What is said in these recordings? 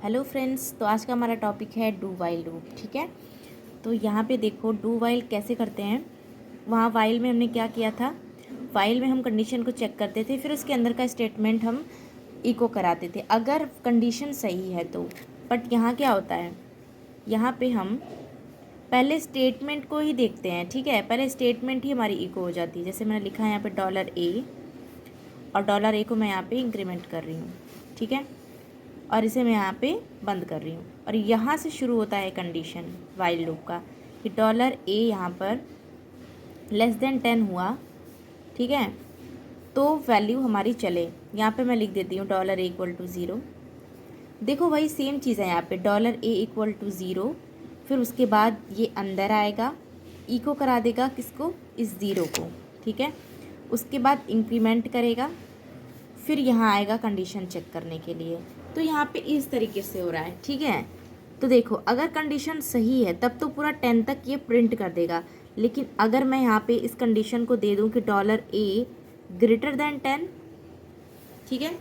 Hello friends, तो आज का हमारा टॉपिक है डू वाइल लूप। ठीक है, तो यहाँ पे देखो डू वाइल कैसे करते हैं। वहाँ वाइल में हमने क्या किया था, वाइल में हम कंडीशन को चेक करते थे, फिर उसके अंदर का स्टेटमेंट हम इको कराते थे अगर कंडीशन सही है तो। बट यहाँ क्या होता है, यहाँ पे हम पहले स्टेटमेंट को ही देखते हैं। ठीक है, पहले स्टेटमेंट ही हमारी इको हो जाती है। जैसे मैंने लिखा है यहाँ पे $A और $A को मैं यहाँ पे इंक्रीमेंट कर रही हूँ। ठीक है, और इसे मैं यहाँ पे बंद कर रही हूँ और यहाँ से शुरू होता है कंडीशन वाइल लूप का कि $A यहाँ पर <10 हुआ। ठीक है, तो वैल्यू हमारी चले। यहाँ पे मैं लिख देती हूँ $A = 0। देखो वही सेम चीज़ है, यहाँ पे $A = 0। फिर उसके बाद ये अंदर आएगा, इको करा देगा किसको, इस ज़ीरो को। ठीक है, उसके बाद इंक्रीमेंट करेगा, फिर यहाँ आएगा कंडीशन चेक करने के लिए। तो यहाँ पे इस तरीके से हो रहा है। ठीक है, तो देखो अगर कंडीशन सही है तब तो पूरा 10 तक ये प्रिंट कर देगा। लेकिन अगर मैं यहाँ पे इस कंडीशन को दे दूँ कि $A > 10, ठीक है,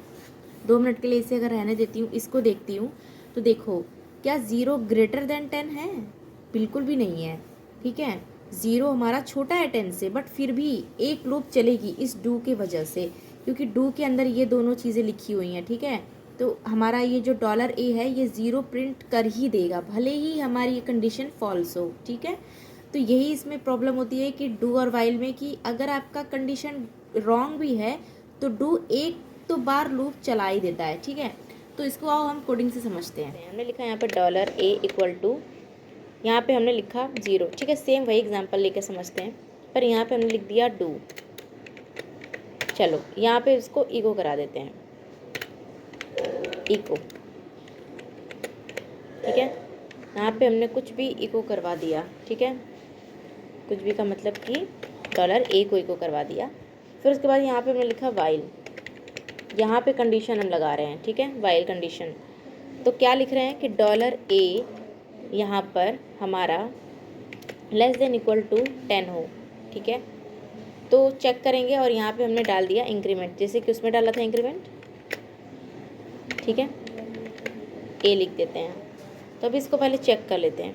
2 मिनट के लिए इसे अगर रहने देती हूँ, इसको देखती हूँ, तो देखो क्या 0 > 10 है? बिल्कुल भी नहीं है। ठीक है, 0 हमारा छोटा है 10 से, बट फिर भी एक लूप चलेगी इस डू के वजह से, क्योंकि डू के अंदर ये दोनों चीज़ें लिखी हुई हैं। ठीक है, तो हमारा ये जो $A है ये 0 प्रिंट कर ही देगा, भले ही हमारी ये कंडीशन फॉल्स हो। ठीक है, तो यही इसमें प्रॉब्लम होती है कि डू और वाइल में, कि अगर आपका कंडीशन रॉन्ग भी है तो डू एक तो बार लूप चला ही देता है। ठीक है, तो इसको आओ हम कोडिंग से समझते हैं। हमने लिखा यहाँ पर $A = यहाँ पे हमने लिखा 0। ठीक है, सेम वही एग्जांपल लेके समझते हैं, पर यहाँ पे हमने लिख दिया डू। चलो यहाँ पे इसको इको करा देते हैं, इको। ठीक है, यहाँ पे हमने कुछ भी इको करवा दिया। ठीक है, कुछ भी का मतलब कि $A को इको करवा दिया। फिर उसके बाद यहाँ पे हमने लिखा वाइल, यहाँ पे कंडीशन हम लगा रहे हैं। ठीक है, वाइल कंडीशन। तो क्या लिख रहे हैं कि $A यहाँ पर हमारा < 10 हो। ठीक है, तो चेक करेंगे और यहाँ पे हमने डाल दिया इंक्रीमेंट, जैसे कि उसमें डाला था इंक्रीमेंट। ठीक है, A लिख देते हैं। तो अभी इसको पहले चेक कर लेते हैं।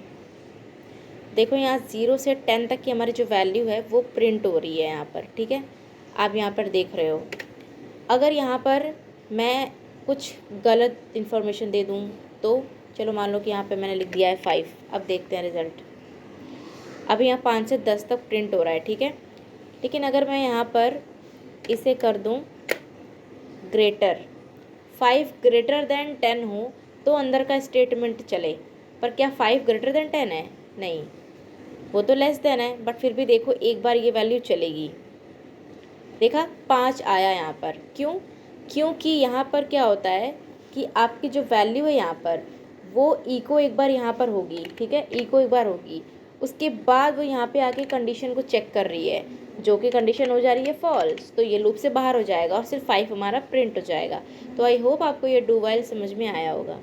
देखो यहाँ 0 से 10 तक की हमारी जो वैल्यू है वो प्रिंट हो रही है यहाँ पर। ठीक है, आप यहाँ पर देख रहे हो। अगर यहाँ पर मैं कुछ गलत इन्फॉर्मेशन दे दूँ तो चलो मान लो कि यहाँ पे मैंने लिख दिया है 5। अब देखते हैं रिज़ल्ट। अभी यहाँ 5 से 10 तक प्रिंट हो रहा है। ठीक है, लेकिन अगर मैं यहाँ पर इसे कर दूँ ग्रेटर, 5 > 10 हो तो अंदर का स्टेटमेंट चले। पर क्या 5 > 10 है? नहीं, वो तो लेस देन है, बट फिर भी देखो एक बार ये वैल्यू चलेगी। देखा 5 आया यहाँ पर, क्यों? क्योंकि यहाँ पर क्या होता है कि आपकी जो वैल्यू है यहाँ पर वो इको एक बार यहाँ पर होगी। ठीक है, इको एक बार होगी, उसके बाद वो यहाँ पे आके कंडीशन को चेक कर रही है, जो कि कंडीशन हो जा रही है फॉल्स, तो ये लूप से बाहर हो जाएगा और सिर्फ 5 हमारा प्रिंट हो जाएगा। तो आई होप आपको ये डू वाइल समझ में आया होगा।